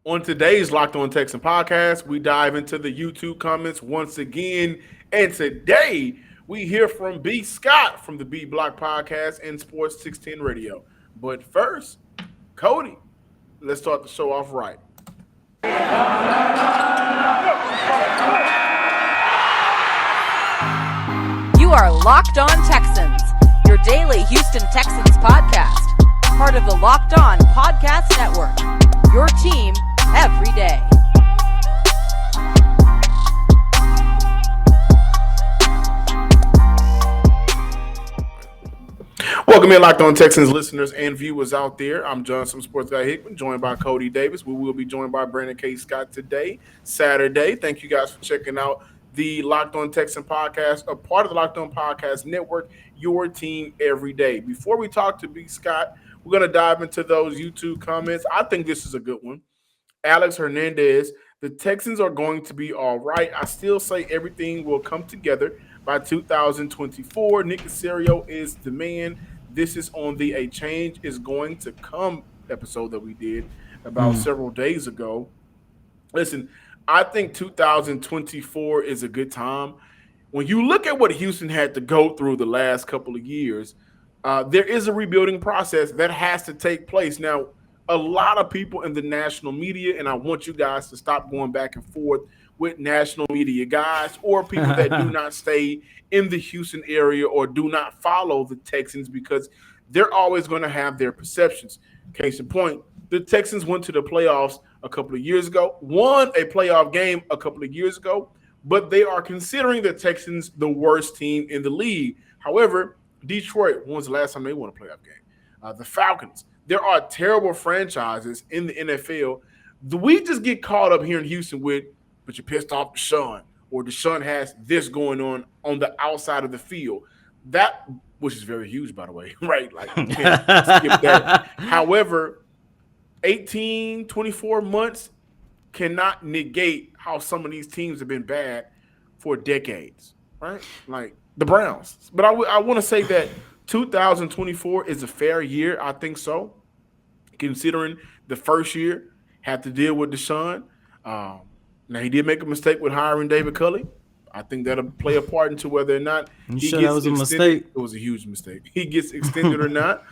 On today's Locked On Texan podcast, we dive into the YouTube comments once again. And today, we hear from B. Scott from the B Block Podcast and Sports 610 Radio. But first, Cody, let's start the show off right. You are Locked On Texans, your daily Houston Texans podcast. Part of the Locked On Podcast Network, your team every day. Welcome in, Locked On Texans listeners and viewers out there. I'm Johnson Sports Guy Hickman, joined by Cody Davis. We will be joined by Brandon K. Scott today, Saturday. Thank you guys for checking out the Locked On Texan podcast, a part of the Locked On Podcast Network, your team every day. Before we talk to B. Scott, we're going to dive into those YouTube comments. I think this is a good one. Alex Hernandez, the Texans are going to be all right. I still say everything will come together by 2024. Nick Caserio is the man. This is on the A Change is Going to Come episode that we did about several days ago. Listen, I think 2024 is a good time. When you look at what Houston had to go through the last couple of years, there is a rebuilding process that has to take place. Now, a lot of people in the national media, and I want you guys to stop going back and forth with national media guys or people that do not stay in the Houston area or do not follow the Texans, because they're always going to have their perceptions. Case in point, the Texans went to the playoffs a couple of years ago, won a playoff game a couple of years ago, but they are considering the Texans the worst team in the league. However, Detroit, when was the last time they won a playoff game? The Falcons. There are terrible franchises in the NFL. We just get caught up here in Houston with, but you're pissed off Deshaun, or Deshaun has this going on the outside of the field. That, which is very huge, by the way, right? Like, you can't skip that. However, 18, 24 months cannot negate how some of these teams have been bad for decades, right? Like the Browns. But I want to say that 2024 is a fair year. I think so, considering the first year had to deal with Deshaun. Now, he did make a mistake with hiring David Culley. I think that'll play a part into whether or not he gets extended. Mistake? It was a huge mistake. He gets extended or not.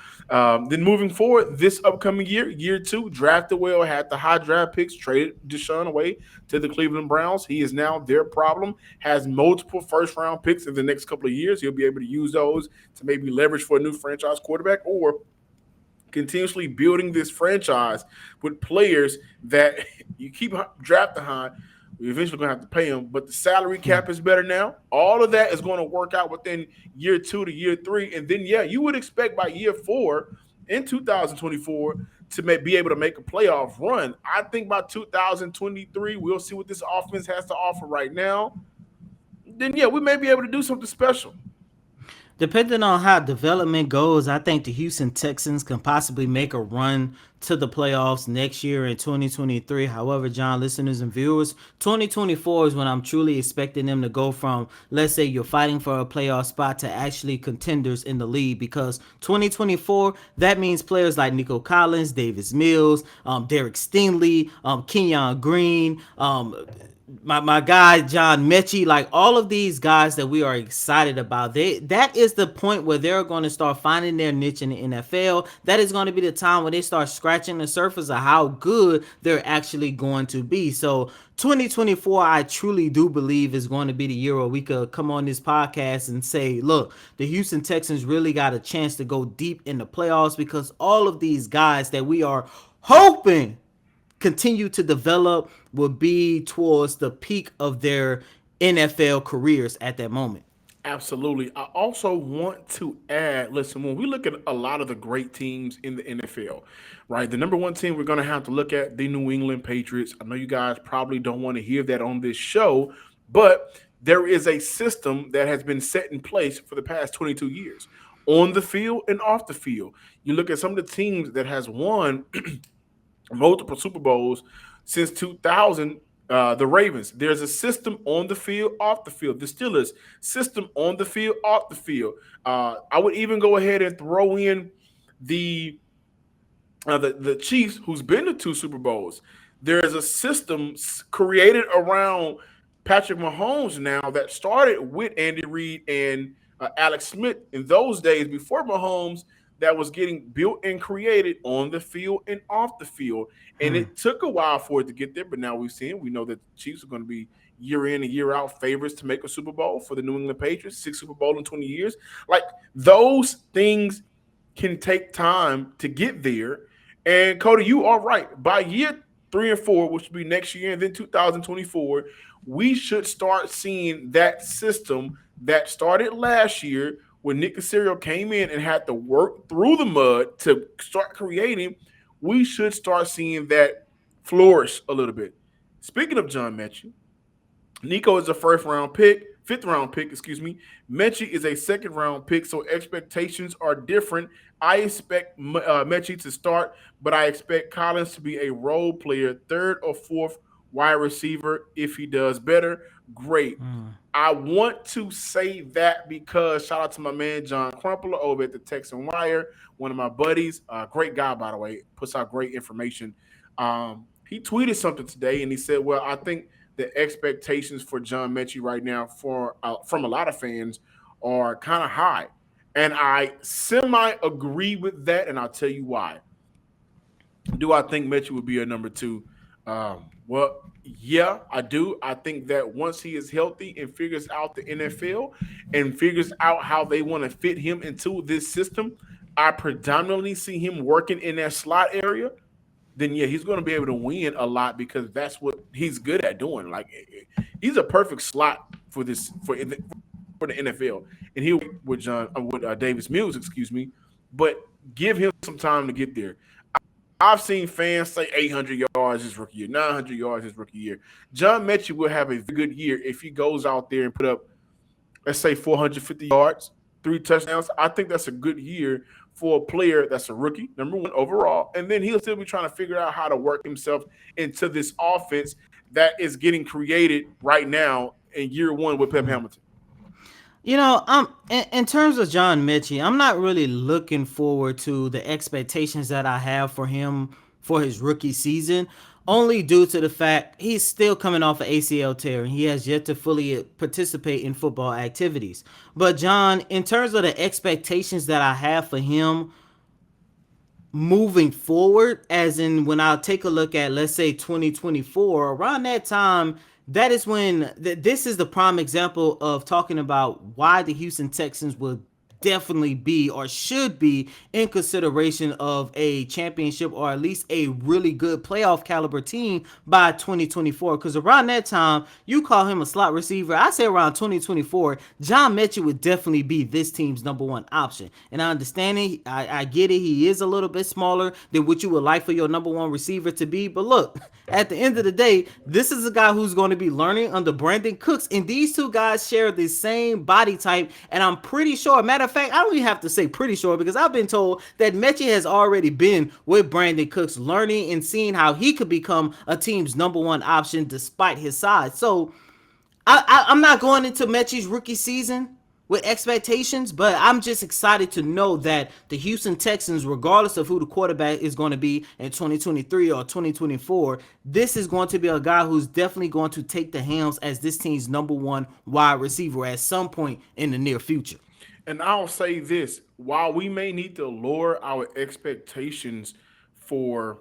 Then moving forward, this upcoming year, year two, drafted well, had the high draft picks, traded Deshaun away to the Cleveland Browns. He is now their problem, has multiple first-round picks in the next couple of years. He'll be able to use those to maybe leverage for a new franchise quarterback, or continuously building this franchise with players that you keep drafting high. We're eventually going to have to pay them, but the salary cap is better now. All of that is going to work out within year 2 to year 3. And then, yeah, you would expect by year 4 in 2024 to be able to make a playoff run. I think by 2023, we'll see what this offense has to offer right now. Then, yeah, we may be able to do something special. Depending on how development goes, I think the Houston Texans can possibly make a run to the playoffs next year in 2023. However, John, listeners and viewers, 2024 is when I'm truly expecting them to go from, let's say you're fighting for a playoff spot, to actually contenders in the league, because 2024, that means players like Nico Collins, Davis Mills, Derek Stingley, Kenyon Green, my guy John Metchi, like all of these guys that we are excited about, that is the point where they're going to start finding their niche in the NFL. That is going to be the time when they start scratching the surface of how good they're actually going to be. So 2024, I truly do believe, is going to be the year where we could come on this podcast and say, look, the Houston Texans really got a chance to go deep in the playoffs, because all of these guys that we are hoping continue to develop will be towards the peak of their NFL careers at that moment. Absolutely. I also want to add, listen, when we look at a lot of the great teams in the NFL, right, the number one team we're going to have to look at, the New England Patriots. I know you guys probably don't want to hear that on this show, but there is a system that has been set in place for the past 22 years on the field and off the field. You look at some of the teams that has won multiple Super Bowls since 2000, the Ravens. There's a system on the field, off the field. The Steelers, system on the field, off the field. I would even go ahead and throw in the Chiefs, who's been to 2 Super Bowls. There's a system created around Patrick Mahomes now that started with Andy Reid and Alex Smith in those days before Mahomes, that was getting built and created on the field and off the field. And it took a while for it to get there, but now we've seen, we know that the Chiefs are going to be year in and year out favorites to make a Super Bowl for the New England Patriots, 6 Super Bowl in 20 years. Like, those things can take time to get there. And Cody, you are right. By year 3 and 4, which will be next year, and then 2024, we should start seeing that system that started last year when Nick Casario came in and had to work through the mud to start creating. We should start seeing that flourish a little bit. Speaking of John Metchi, Nico is a fifth round pick, excuse me. Metchi is a second round pick, so expectations are different. I expect Metchi to start, but I expect Collins to be a role player, third or fourth wide receiver. If he does better, great. I want to say that because shout out to my man John Crumpler over at the Texan Wire, one of my buddies, great guy by the way, puts out great information. He tweeted something today and he said, "Well, I think the expectations for John Metchi right now from a lot of fans are kind of high," and I semi agree with that, and I'll tell you why. Do I think Metchi would be a number two? Well, yeah, I do. I think that once he is healthy and figures out the NFL and figures out how they want to fit him into this system, I predominantly see him working in that slot area. Then yeah, he's going to be able to win a lot because that's what he's good at doing. Like, he's a perfect slot for this for the NFL, and he with Davis Mills, excuse me, but give him some time to get there. I've seen fans say 800 yards his rookie year, 900 yards his rookie year. John Metchi will have a good year if he goes out there and put up, let's say, 450 yards, 3 touchdowns. I think that's a good year for a player that's a rookie, number one overall. And then he'll still be trying to figure out how to work himself into this offense that is getting created right now in year one with Pep Hamilton. You know, in terms of John Metchi, I'm not really looking forward to the expectations that I have for him for his rookie season, only due to the fact he's still coming off an ACL tear and he has yet to fully participate in football activities. But John, in terms of the expectations that I have for him moving forward, as in when I'll take a look at, let's say, 2024, around that time, that is when this is the prime example of talking about why the Houston Texans will definitely be or should be in consideration of a championship or at least a really good playoff caliber team by 2024. Because around that time, you call him a slot receiver. I say around 2024, John Metchi would definitely be this team's number one option. And I understand it. I get it. He is a little bit smaller than what you would like for your number one receiver to be. But look, at the end of the day, this is a guy who's going to be learning under Brandon Cooks. And these two guys share the same body type. And I'm pretty sure, matter of fact, I don't even have to say pretty sure because I've been told that Metchi has already been with Brandon Cooks learning and seeing how he could become a team's number one option despite his size. So I'm not going into Metchi's rookie season with expectations, but I'm just excited to know that the Houston Texans, regardless of who the quarterback is going to be in 2023 or 2024, this is going to be a guy who's definitely going to take the helms as this team's number one wide receiver at some point in the near future. And I'll say this, while we may need to lower our expectations for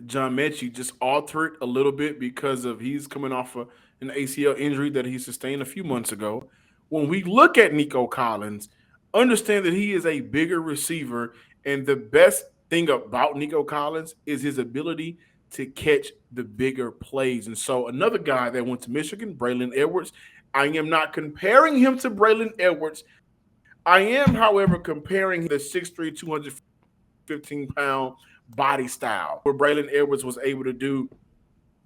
John Metchi, just alter it a little bit because of he's coming off an ACL injury that he sustained a few months ago. When we look at Nico Collins, understand that he is a bigger receiver, and the best thing about Nico Collins is his ability to catch the bigger plays. And so another guy that went to Michigan, Braylon Edwards, I am not comparing him to Braylon Edwards. I am, however, comparing the 6'3", 215-pound body style where Braylon Edwards was able to do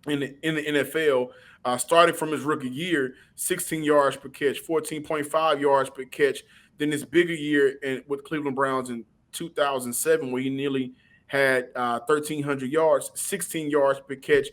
in the NFL, starting from his rookie year, 16 yards per catch, 14.5 yards per catch. Then his bigger year with Cleveland Browns in 2007 where he nearly had 1,300 yards, 16 yards per catch.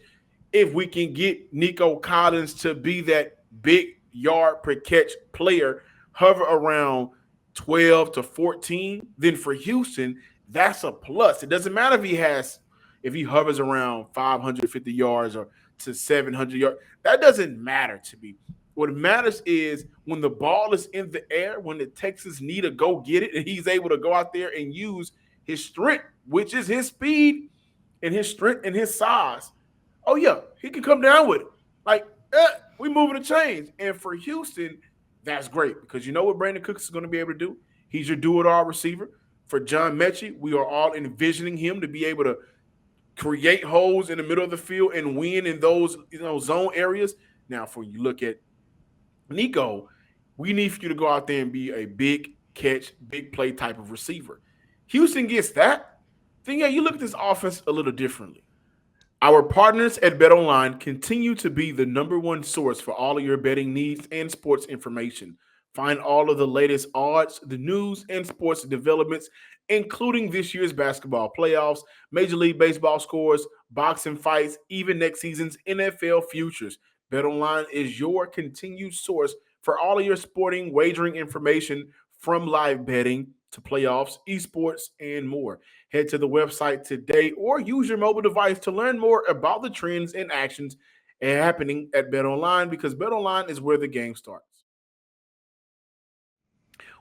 If we can get Nico Collins to be that big yard per catch player, hover around 12 to 14, then for Houston, that's a plus. It doesn't matter if he has, if he hovers around 550 yards or to 700 yards, that doesn't matter to me. What matters is when the ball is in the air, when the Texans need to go get it, and he's able to go out there and use his strength, which is his speed and his strength and his size. Oh yeah, he can come down with it. Like, we moving the chains. And for Houston, that's great because you know what Brandon Cooks is going to be able to do? He's your do-it-all receiver. For John Metchi, we are all envisioning him to be able to create holes in the middle of the field and win in those zone areas. Now, for you look at Nico, we need for you to go out there and be a big catch, big play type of receiver. Houston gets that. Then yeah, you look at this offense a little differently. Our partners at BetOnline continue to be the number one source for all of your betting needs and sports information. Find all of the latest odds, the news, and sports developments, including this year's basketball playoffs, Major League Baseball scores, boxing fights, even next season's NFL futures. BetOnline is your continued source for all of your sporting wagering information from live betting to playoffs, esports, and more. Head to the website today or use your mobile device to learn more about the trends and actions happening at BetOnline because BetOnline is where the game starts.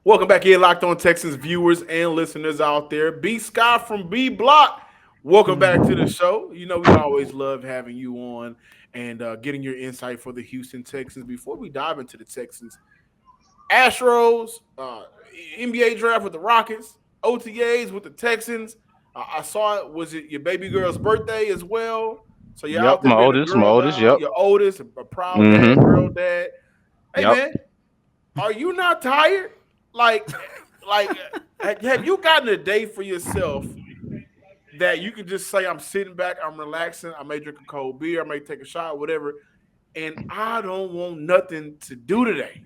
Welcome back in, Locked On Texans viewers and listeners out there. B Scott from B Block, welcome back to the show. You know, we always love having you on and getting your insight for the Houston Texans. Before we dive into the Texans, Astros, NBA draft with the Rockets, OTAs with the Texans. I saw it. Was it your baby girl's birthday as well? So you're Yep, out there my being a oldest, my girl oldest. dad, Yep. your oldest, a proud dad, Mm-hmm. girl dad. Hey Yep. man, are you not tired? Like, like, have you gotten a day for yourself that you can just say, I'm sitting back, I'm relaxing, I may drink a cold beer, I may take a shot, whatever, and I don't want nothing to do today?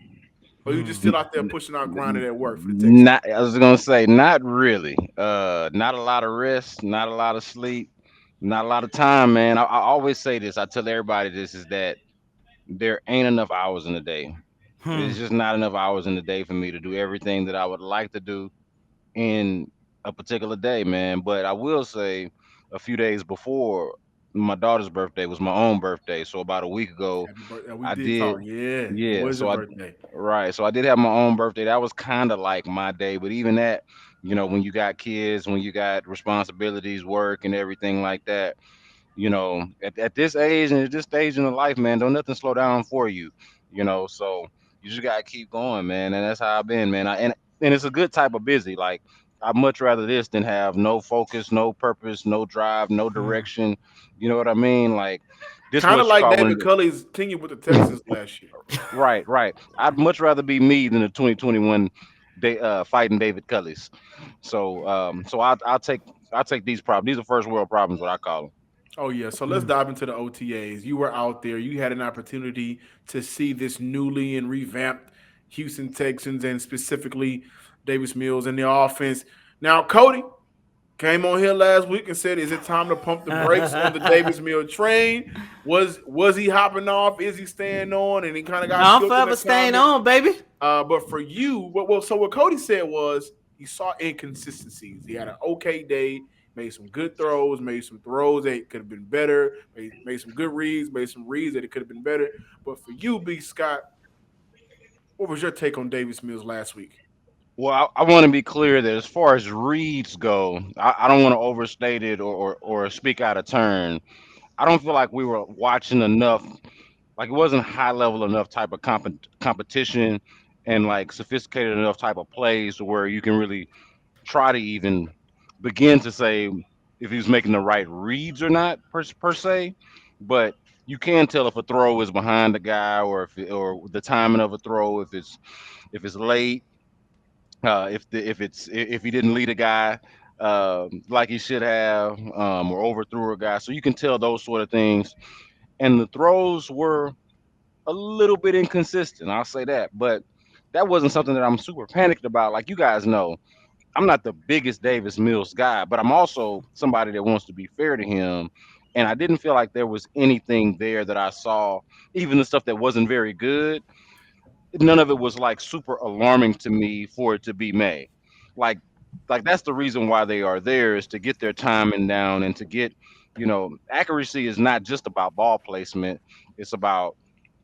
Or you just still out there pushing out, grinding at work for the Texans? Not, I was gonna say, not really. Not a lot of rest, not a lot of sleep, not a lot of time, man. I always say this. I tell everybody this is that there ain't enough hours in the day. It's just not enough hours in the day for me to do everything that I would like to do in a particular day, man. But I will say, a few days before my daughter's birthday was my own birthday, so about a week ago, Happy birthday. We I did did. talk. Yeah, it Yeah, was your so I birthday. right. So I did have my own birthday. That was kind of like my day, but even that, when you got kids, when you got responsibilities, work and everything like that, at this age and at this stage in the life, man, don't nothing slow down for you, so you just gotta keep going, man. And that's how I've been, man. And it's a good type of busy. Like I'd much rather this than have no focus, no purpose, no drive, no direction. You know what I mean? Like this Kind what of you like call David when Culley's tenure with the Texans last year. right, right. I'd much rather be me than the 2021 fighting David Culley's. So I'll take these problems. These are first world problems, what I call them. Oh yeah, so let's dive into the OTAs. You were out there. You had an opportunity to see this newly and revamped Houston Texans and specifically Davis Mills and the offense. Now, Cody came on here last week and said, "Is it time to pump the brakes on the Davis Mills train?" Was he hopping off? Is he staying on? And he kind of No, got I'm shook in forever that staying comment. on, baby. But for you, what Cody said was he saw inconsistencies. He had an okay day, made some good throws, made some throws that could have been better, made some good reads, made some reads that it could have been better. But for you, B. Scott, what was your take on Davis Mills last week? Well, I want to be clear that as far as reads go, I don't want to overstate it or speak out of turn. I don't feel like we were watching enough. Like it wasn't high level enough type of competition and like sophisticated enough type of plays to where you can really try to even begin to say if he's making the right reads or not per se. But you can tell if a throw is behind the guy or the timing of a throw if it's late, if he didn't lead a guy like he should have, or overthrew a guy. So you can tell those sort of things. And the throws were a little bit inconsistent. I'll say that, but that wasn't something that I'm super panicked about. Like you guys know, I'm not the biggest Davis Mills guy, but I'm also somebody that wants to be fair to him. And I didn't feel like there was anything there that I saw, even the stuff that wasn't very good. None of it was like super alarming to me for it to be May. Like, like that's the reason why they are there is to get their timing down and to get Accuracy is not just about ball placement. It's about,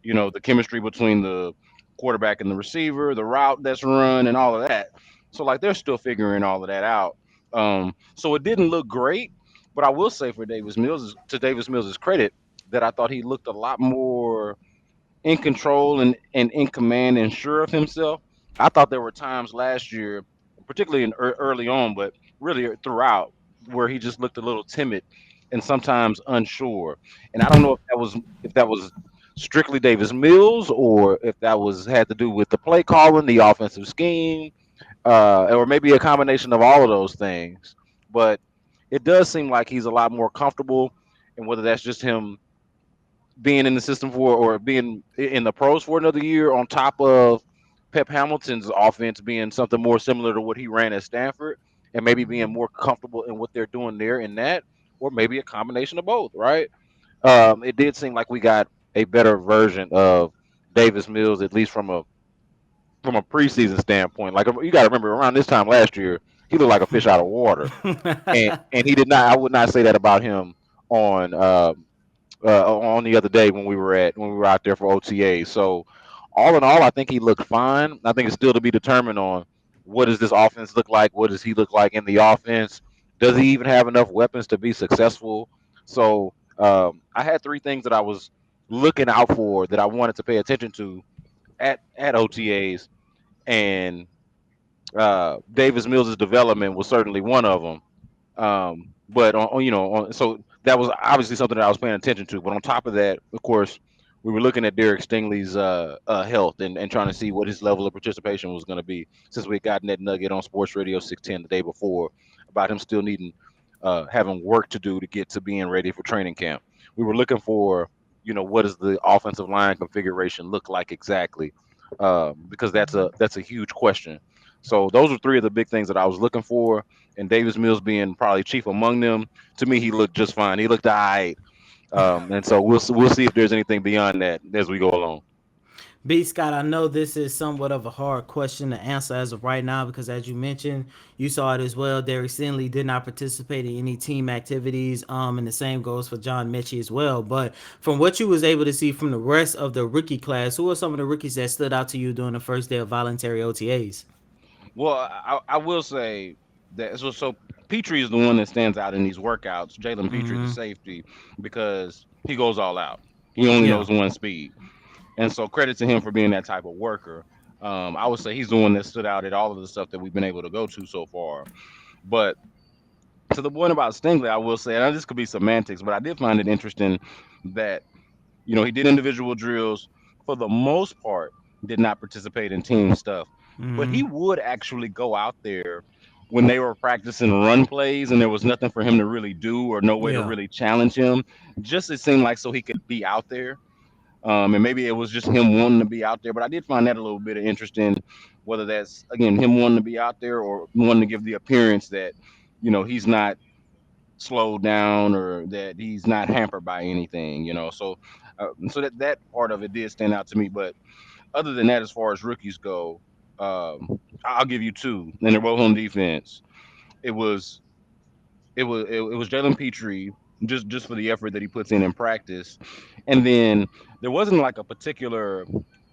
the chemistry between the quarterback and the receiver, the route that's run, and all of that. So like they're still figuring all of that out. So it didn't look great, but I will say for Davis Mills' credit, that I thought he looked a lot more in control and in command and sure of himself. I thought there were times last year, particularly early on, but really throughout, where he just looked a little timid and sometimes unsure. And I don't know if that was strictly Davis Mills or if that was had to do with the play calling, the offensive scheme, or maybe a combination of all of those things. But it does seem like he's a lot more comfortable, and whether that's just him being in the system for or being in the pros for another year on top of Pep Hamilton's offense being something more similar to what he ran at Stanford and maybe being more comfortable in what they're doing there in that, or maybe a combination of both, right? It did seem like we got a better version of Davis Mills, at least from a preseason standpoint. Like you got to remember, around this time last year, he looked like a fish out of water, and he did not. I would not say that about him on on the other day when we were out there for OTA. So all in all, I think he looked fine. I think it's still to be determined on what does this offense look like? What does he look like in the offense? Does he even have enough weapons to be successful? So I had three things that I was looking out for that I wanted to pay attention to at OTAs, and Davis Mills' development was certainly one of them. But so that was obviously something that I was paying attention to. But on top of that, of course, we were looking at Derek Stingley's health and trying to see what his level of participation was going to be, since we had gotten that nugget on Sports Radio 610 the day before about him still needing having work to do to get to being ready for training camp. We were looking for, what does the offensive line configuration look like exactly, because that's a huge question. So those are three of the big things that I was looking for, and Davis Mills being probably chief among them. To me, he looked just fine. He looked all right, and so we'll see if there's anything beyond that as we go along. B. Scott, I know this is somewhat of a hard question to answer as of right now because, as you mentioned, you saw it as well. Derek Stingley did not participate in any team activities, and the same goes for John Metchi as well. But from what you was able to see from the rest of the rookie class, who are some of the rookies that stood out to you during the first day of voluntary OTAs? Well, I will say that so Petrie is the one that stands out in these workouts. Jalen Petrie, the safety, because he goes all out. He only Yeah. knows one speed. And so credit to him for being that type of worker. I would say he's the one that stood out at all of the stuff that we've been able to go to so far. But to the point about Stingley, I will say, and this could be semantics, but I did find it interesting that, he did individual drills for the most part, did not participate in team stuff, but he would actually go out there when they were practicing run plays and there was nothing for him to really do or no way to Yeah. really challenge him. Just it seemed like so he could be out there, and maybe it was just him wanting to be out there. But I did find that a little bit of interesting, whether that's again him wanting to be out there or wanting to give the appearance that he's not slowed down or that he's not hampered by anything. So that part of it did stand out to me. But other than that, as far as rookies go, I'll give you two, and they're both on defense. It was it was Jalen Petrie, just for the effort that he puts in practice, and then there wasn't like a particular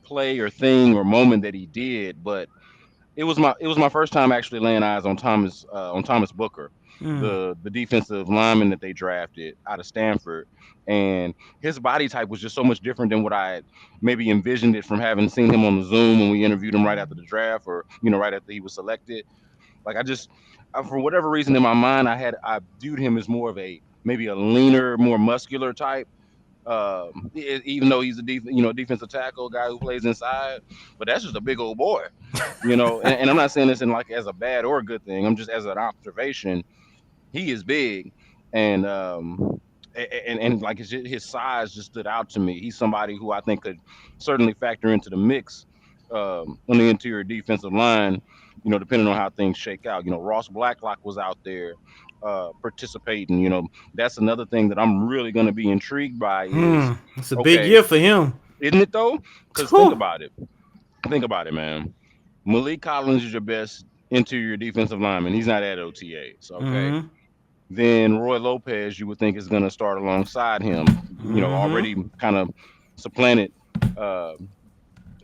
play or thing or moment that he did, but it was my first time actually laying eyes on Thomas Booker, the defensive lineman that they drafted out of Stanford, and his body type was just so much different than what I had maybe envisioned it from having seen him on the Zoom when we interviewed him right after the draft, or right after he was selected. Like for whatever reason in my mind, I viewed him as more of a maybe a leaner, more muscular type. Even though he's a defensive tackle guy who plays inside, but that's just a big old boy, and I'm not saying this in like as a bad or a good thing. I'm just as an observation. He is big, and and like his size just stood out to me. He's somebody who I think could certainly factor into the mix on the interior defensive line. Depending on how things shake out. Ross Blacklock was out there participating. That's another thing that I'm really going to be intrigued by is It's a big okay, year for him. isn't it though? Because think Whew. about it. Think about it, man. Malik Collins is your best interior defensive lineman. He's not at OTAs, okay? then Roy Lopez, you would think, is going to start alongside him. Already kind of supplanted uh,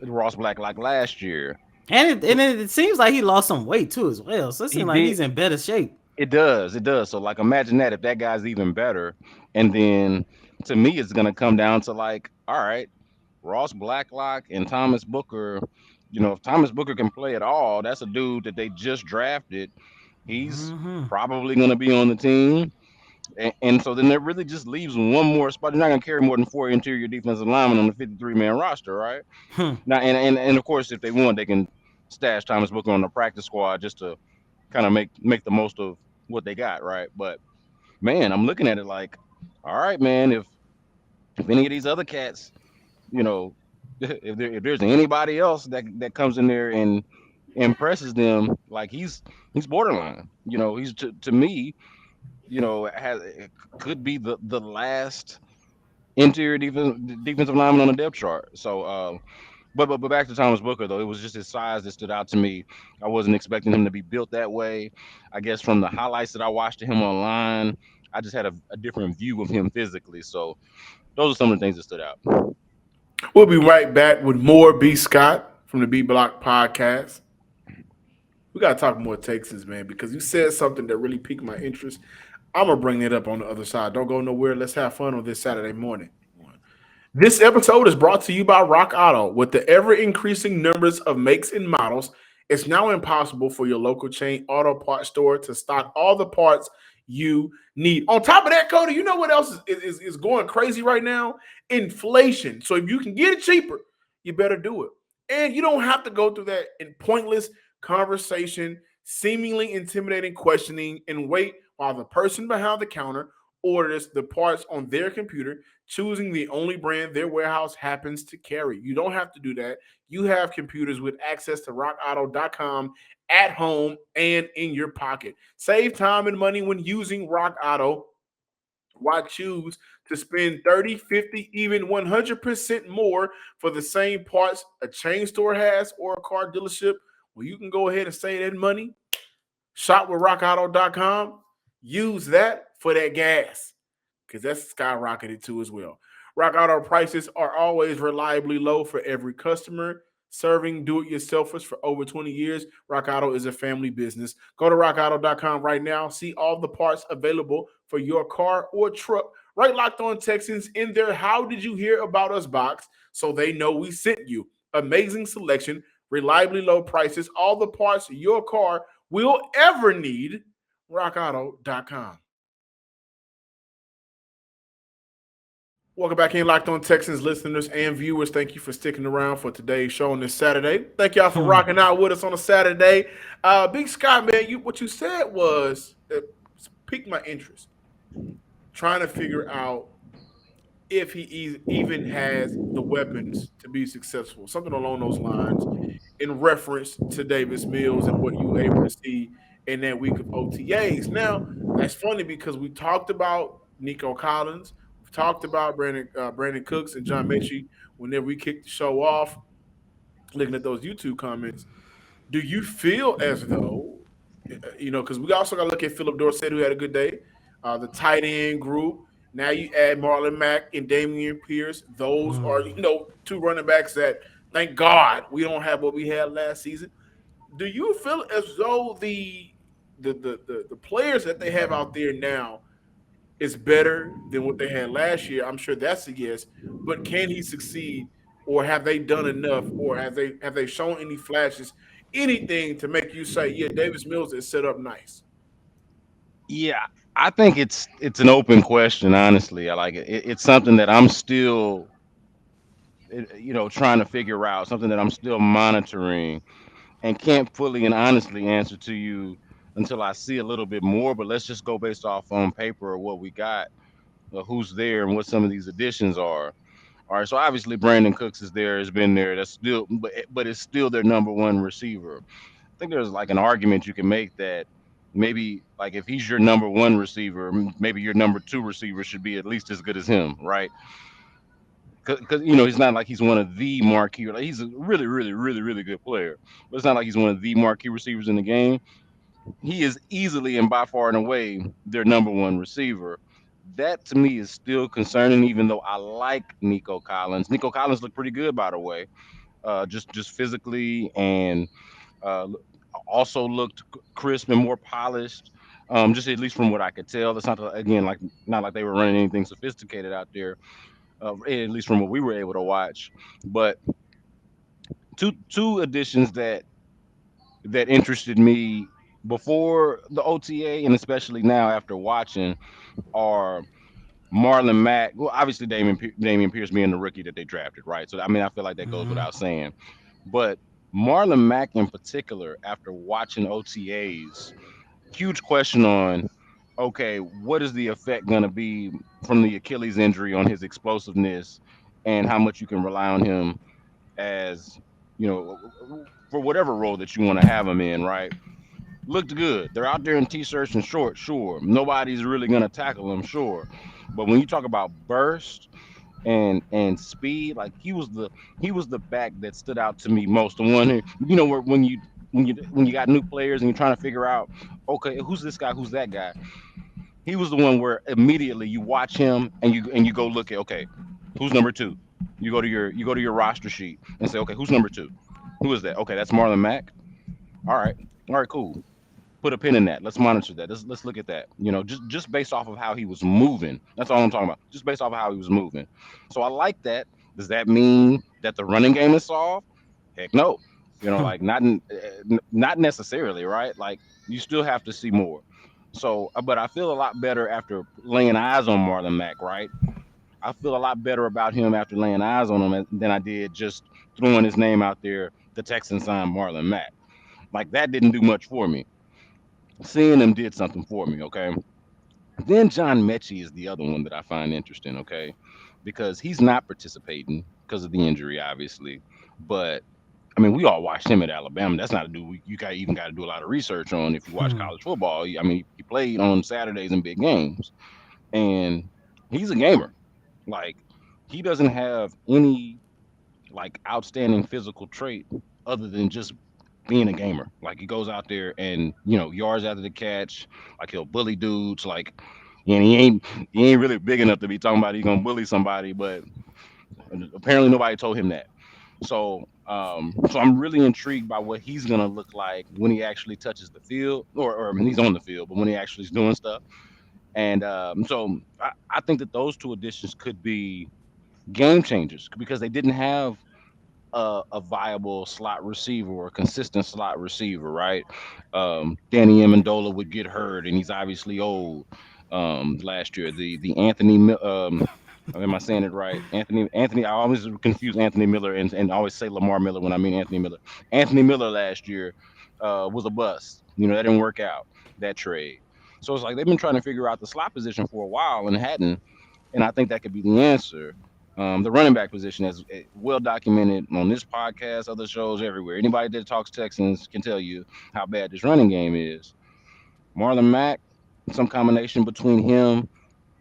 Ross Black like last year. And it seems like he lost some weight too as well. So it He seems like did. he's in better shape. It does. So like, imagine that if that guy's even better, and then to me, it's gonna come down to like, all right, Ross Blacklock and Thomas Booker. If Thomas Booker can play at all, that's a dude that they just drafted. He's probably gonna be on the team, and so then that really just leaves one more spot. You're not gonna carry more than four interior defensive linemen on the 53-man roster, right? Now, and of course, if they want, they can stash Thomas Booker on the practice squad just to kind of make the most of what they got, right? But man, I'm looking at it like, all right, man, if any of these other cats, you know, if there's anybody else that comes in there and impresses them, like he's borderline. He's to me, has could be the last interior defensive lineman on the depth chart. So, but back to Thomas Booker though, it was just his size that stood out to me. I wasn't expecting him to be built that way. I guess from the highlights that I watched of him online, I just had a different view of him physically. So those are some of the things that stood out. We'll be right back with more B. Scott from the B Block Podcast. We got to talk more Texans, man, because you said something that really piqued my interest. I'm going to bring it up on the other side. Don't go nowhere. Let's have fun on this Saturday morning. This episode is brought to you by Rock Auto. With the ever increasing numbers of makes and models, it's now impossible for your local chain auto parts store to stock all the parts you need. On top of that, Cody, you know what else is going crazy right now? Inflation. So if you can get it cheaper, you better do it. And you don't have to go through that in pointless conversation, seemingly intimidating questioning, and wait while the person behind the counter orders the parts on their computer, choosing the only brand their warehouse happens to carry. You don't have to do that. You have computers with access to rockauto.com at home and in your pocket. Save time and money when using Rock Auto. Why choose to spend 30, 50, even 100% more for the same parts a chain store has or a car dealership? Well, you can go ahead and save that money. Shop with rockauto.com. Use that for that gas because that's skyrocketed too as well. Rock Auto prices are always reliably low for every customer. Serving do-it-yourselfers for over 20 years, Rock Auto is a family business. Go to rockauto.com right now. See all the parts available for your car or truck. Right, Locked On Texans in their How Did You Hear About Us box so they know we sent you. Amazing selection, reliably low prices, all the parts your car will ever need. rockauto.com. Welcome back in, Locked On Texans listeners and viewers. Thank you for sticking around for today's show on this Saturday. Thank y'all for rocking out with us on a Saturday. Big Scott, man, what you said was piqued my interest. Trying to figure out if he even has the weapons to be successful, something along those lines, in reference to Davis Mills and what you were able to see in that week of OTAs. Now, that's funny because we talked about Nico Collins, we talked about Brandon Cooks and John Metchi whenever we kicked the show off. Looking at those YouTube comments, do you feel as though, because we also got to look at Philip Dorsett, who had a good day, the tight end group. Now you add Marlon Mack and Damian Pierce. Those are, two running backs that, thank God, we don't have what we had last season. Do you feel as though the players that they have out there now is better than what they had last year? I'm sure that's a yes. But can he succeed, or have they done enough, or have they shown any flashes, anything to make you say, yeah, Davis Mills is set up nice? Yeah, I think it's an open question. Honestly, I like it. It's something that I'm still, trying to figure out. Something that I'm still monitoring and can't fully and honestly answer to you until I see a little bit more. But let's just go based off on paper or what we got, who's there, and what some of these additions are. All right, so obviously Brandon Cooks is there, has been there. That's still, but it's still their number one receiver. I think there's like an argument you can make that maybe like if he's your number one receiver, maybe your number two receiver should be at least as good as him, right? Because he's not like he's one of the marquee. Like he's a really, really, really, really good player, but it's not like he's one of the marquee receivers in the game. he is easily and by far and away their number one receiver. That to me is still concerning, even though I like Nico Collins. Nico Collins looked pretty good, by the way, just physically, and uh, also looked crisp and more polished. Just at least from what I could tell, it's not again like not like they were running anything sophisticated out there. At least from what we were able to watch, but two additions that interested me before the OTA and especially now after watching are Marlon Mack. Well, obviously Damian Pierce being the rookie that they drafted, right? So I mean, I feel like that goes Hmm. without saying. But Marlon Mack in particular, after watching OTAs, huge question on okay, what is the effect going to be from the Achilles injury on his explosiveness and how much you can rely on him as for whatever role that you want to have him in, right? Looked good. They're out there in t-shirts and shorts, sure. Nobody's really gonna tackle him, sure. But when you talk about burst and speed, like he was the back that stood out to me most. The one who, where when you got new players and you're trying to figure out, okay, who's this guy, who's that guy? He was the one where immediately you watch him and you go look at, okay, who's number two? You go to your roster sheet and say, okay, who's number two? Who is that? Okay, that's Marlon Mack. All right, all right, cool. Put a pin in that. Let's monitor that. Let's look at that. Just based off of how he was moving. That's all I'm talking about. Just based off of how he was moving. So I like that. Does that mean that the running game is solved? Heck no. Like not necessarily, right? Like you still have to see more. So, but I feel a lot better after laying eyes on Marlon Mack, right? I feel a lot better about him after laying eyes on him than I did just throwing his name out there. The Texans signed Marlon Mack. Like that didn't do much for me. Seeing him did something for me, okay? Then John Metchi is the other one that I find interesting, okay? Because he's not participating because of the injury, obviously. But I mean, we all watched him at Alabama. That's not a dude you got even got to do a lot of research on if you watch college football. I mean, he played on Saturdays in big games, and he's a gamer. Like he doesn't have any like outstanding physical trait other than just being a gamer. Like he goes out there and yards after the catch, like he'll bully dudes. Like and he ain't really big enough to be talking about he's gonna bully somebody, but apparently nobody told him that. So I'm really intrigued by what he's gonna look like when he actually touches the field, or when he's on the field, but when he actually is doing stuff. And so I think that those two additions could be game changers because they didn't have a viable slot receiver or a consistent slot receiver, right? Danny Amendola would get hurt, and he's obviously old. Last year, the am I saying it right? Anthony. I always confuse Anthony Miller and always say Lamar Miller when I mean Anthony Miller. Anthony Miller last year was a bust. That didn't work out that trade. So it's like they've been trying to figure out the slot position for a while and hadn't, and I think that could be the answer. The running back position is well documented on this podcast, other shows, everywhere. Anybody that talks Texans can tell you how bad this running game is. Marlon Mack, some combination between him,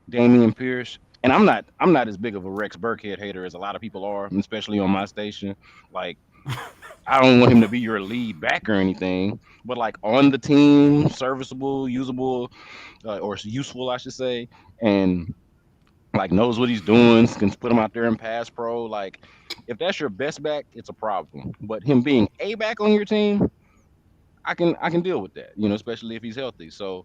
Damian Pierce, and I'm not as big of a Rex Burkhead hater as a lot of people are, especially on my station. Like I don't want him to be your lead back or anything, but like on the team, serviceable, usable, or useful, I should say, and like knows what he's doing, can put him out there in pass pro. Like if that's your best back, it's a problem. But him being a back on your team, I can deal with that. Especially if he's healthy. So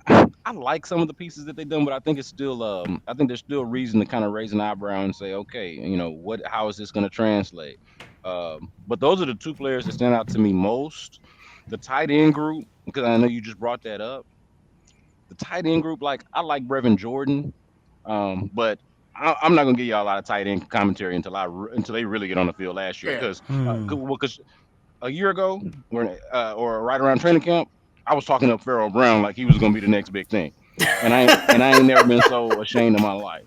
I like some of the pieces that they've done, but I think it's still I think there's still reason to kind of raise an eyebrow and say, okay, what how is this going to translate? But those are the two players that stand out to me most. The tight end group, because I know you just brought that up. The tight end group, like I like Brevin Jordan. But I'm not gonna give y'all a lot of tight end commentary until they really get on the field last year, Yeah. because a year ago, or right around training camp, I was talking up Pharaoh Brown like he was gonna be the next big thing, and I ain't never been so ashamed in my life.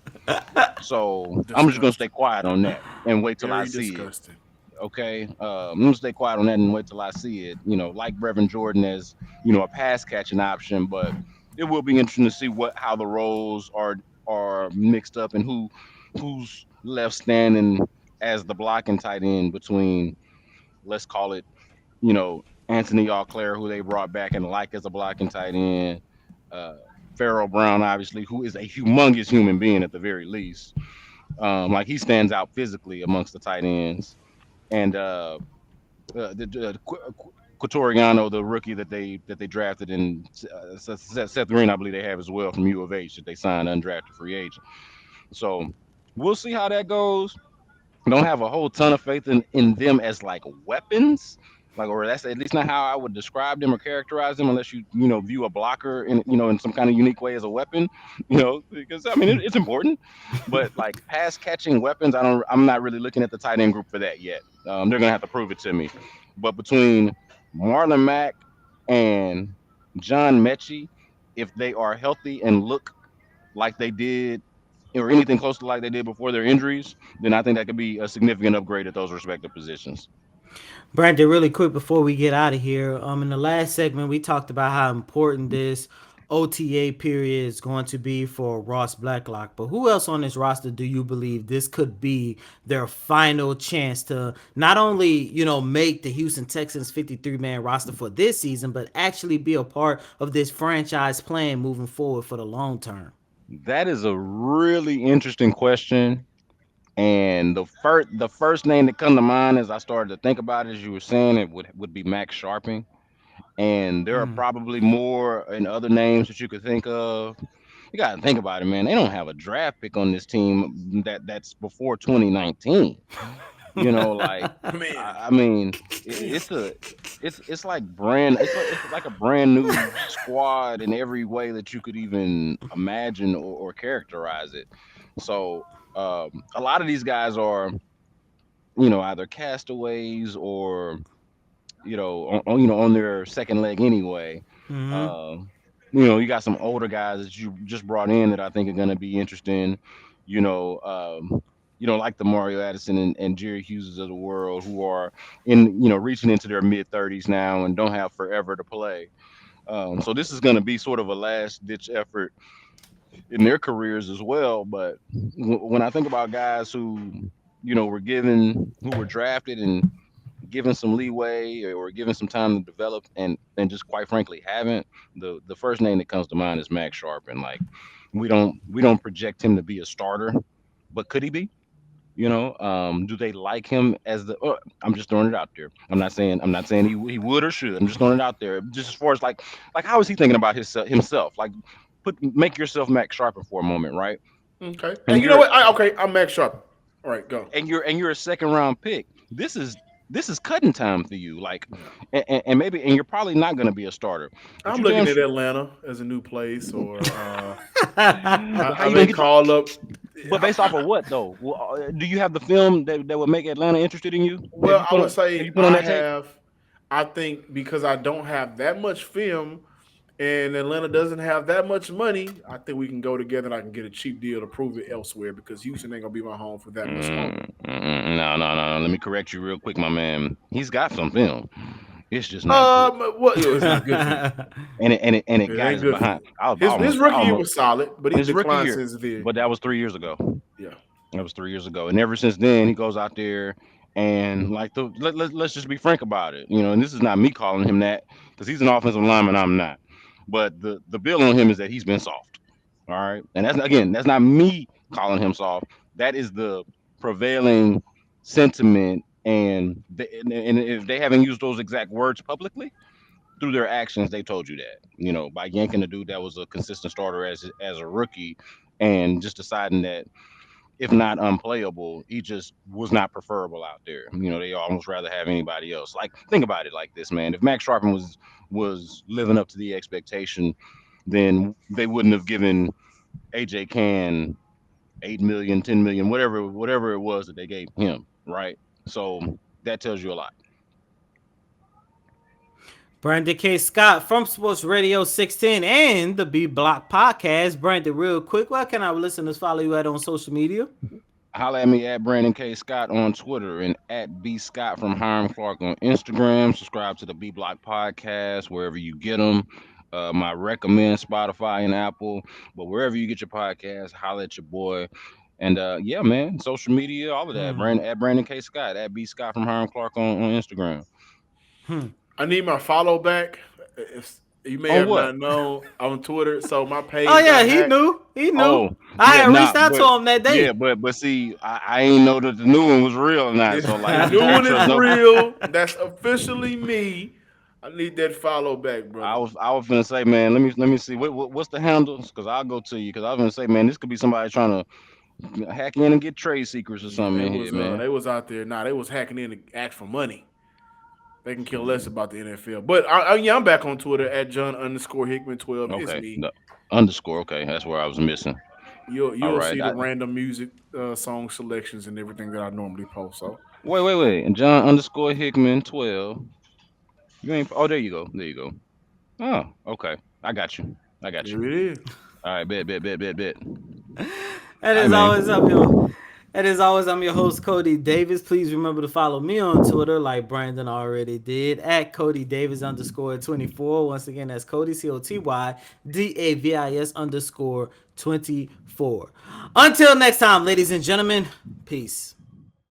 So I'm just gonna stay Disgusting. quiet on that and wait till I Very see it. disgusting. Okay, I'm gonna stay quiet on that and wait till I see it. Like Brevin Jordan as a pass catching option, but it will be interesting to see how the roles are mixed up and who's left standing as the blocking tight end between, let's call it, you know Anthony Auclair, who they brought back and like as a blocking tight end. Uh, Pharaoh Brown, obviously, who is a humongous human being at the very least. Like he stands out physically amongst the tight ends. And Quatoriano, the rookie that they drafted, and Seth Green, I believe they have as well from U of H that they signed undrafted free agent. So we'll see how that goes. Don't have a whole ton of faith in them as like weapons. Like, or that's at least not how I would describe them or characterize them, unless you view a blocker in some kind of unique way as a weapon, because I mean it's important. But like pass catching weapons, I'm not really looking at the tight end group for that yet. They're gonna have to prove it to me. But between Marlon Mack and John Metchi, if they are healthy and look like they did or anything close to like they did before their injuries, then I think that could be a significant upgrade at those respective positions. Brandon, really quick before we get out of here, in the last segment we talked about how important this OTA period is going to be for Ross Blacklock. But who else on this roster do you believe this could be their final chance to not only make the Houston Texans 53-man roster for this season, but actually be a part of this franchise plan moving forward for the long term? That is a really interesting question. And the first name that come to mind as I started to think about it, as you were saying, it would be Max Sharping. And there are probably more and other names that you could think of. You got to think about it, man. They don't have a draft pick on this team that's before 2019. Like Man, I mean, it's like it's like a brand new squad in every way that you could even imagine or characterize it. So a lot of these guys are either castaways or on their second leg anyway. Uh, you got some older guys that you just brought in that I think are going to be interesting. You know, um, like the Mario Addison and Jerry Hugheses of the world, who are reaching into their mid 30s now and don't have forever to play. So this is going to be sort of a last ditch effort in their careers as well. But when I think about guys who were drafted and given some leeway or given some time to develop and just quite frankly haven't, the first name that comes to mind is Max Sharp. And like we don't project him to be a starter, but could he be? Do they like him as I'm just throwing it out there. I'm not saying he would or should. I'm just throwing it out there. Just as far as like how is he thinking about himself? Like make yourself Max Sharper for a moment, right? okay. And And you know you're what? I'm Max Sharp. All right, go. and you're a second round pick. This is cutting time for you. Like, and maybe, and you're probably not going to be a starter, but I'm you damn looking at sure. Atlanta as a new place, or But how I've you gonna been get your? called up. But based off of what though? Well, do you have the film that would make Atlanta interested in you? Have Well, you I put would on? Have say you put on I that tape? have. I think because I don't have that much film, and Atlanta doesn't have that much money, I think we can go together and I can get a cheap deal to prove it elsewhere because Houston ain't gonna be my home for that much longer. No, no, no, no. Let me correct you real quick, my man. He's got some film. It's just not good, What? It's not good film. and it It got ain't us good behind. film. I His almost, I rookie year almost was solid, but he's his rookie declined year, since then. but that was 3 years ago. Yeah. That was 3 years ago, and ever since then, he goes out there and like let's just be frank about it, And this is not me calling him that because he's an offensive lineman. I'm not, but the bill on him is that he's been soft. All right, and that's not me calling him soft. That is the prevailing sentiment, and if they haven't used those exact words publicly, through their actions, they told you that. By yanking the dude that was a consistent starter as a rookie, and just deciding that if not unplayable, he just was not preferable out there. They almost rather have anybody else. Like, think about it like this, man. If Max Sharpen was living up to the expectation, then they wouldn't have given AJ Can 8 million, 10 million, whatever it was that they gave him, right? So that tells you a lot. Brandon K. Scott from Sports Radio 610 and the B Block Podcast. Brandon, real quick, where can our listeners follow you at on social media? Holla at me at Brandon K. Scott on Twitter and at B Scott from Hiram Clark on Instagram. Subscribe to the B Block Podcast wherever you get them. My recommend Spotify and Apple, but wherever you get your podcast, holla at your boy. And yeah, man, social media, all of that. Brandon K. Scott at B Scott from Hiram Clark on Instagram. I need my follow back. You may On have what? not known on Twitter. So my Oh page yeah, got he hacked. knew. He knew. Oh, I yeah, had nah, reached out to but him that yeah, day. but see, I ain't know that the new one was real or not. So like, The you new can't one is trust no. real. That's officially me. I need that follow back, brother. I was gonna say, man, let me see what's the handles, because I'll go to you, because I was gonna say, man, this could be somebody trying to hack in and get trade secrets or Yeah, something in here, man. they was out there. Nah, they was hacking in to ask for money. They can kill less about the NFL. But yeah, I'm back on Twitter at John_Hickman12. It's Okay, me. the underscore. Okay, that's where I was missing. All You'll right, see the random music song selections and everything that I normally post. So wait, and John underscore Hickman 12. You ain't. Oh, there you go. There you go. Oh, okay. I got you. I got there you. it is. All right, bet. And All right, as always, man. I'm your host, Cody Davis. Please remember to follow me on Twitter, like Brandon already did, at Cody Davis _24. Once again, that's Cody COTYDAVIS _24. Until next time, ladies and gentlemen, peace.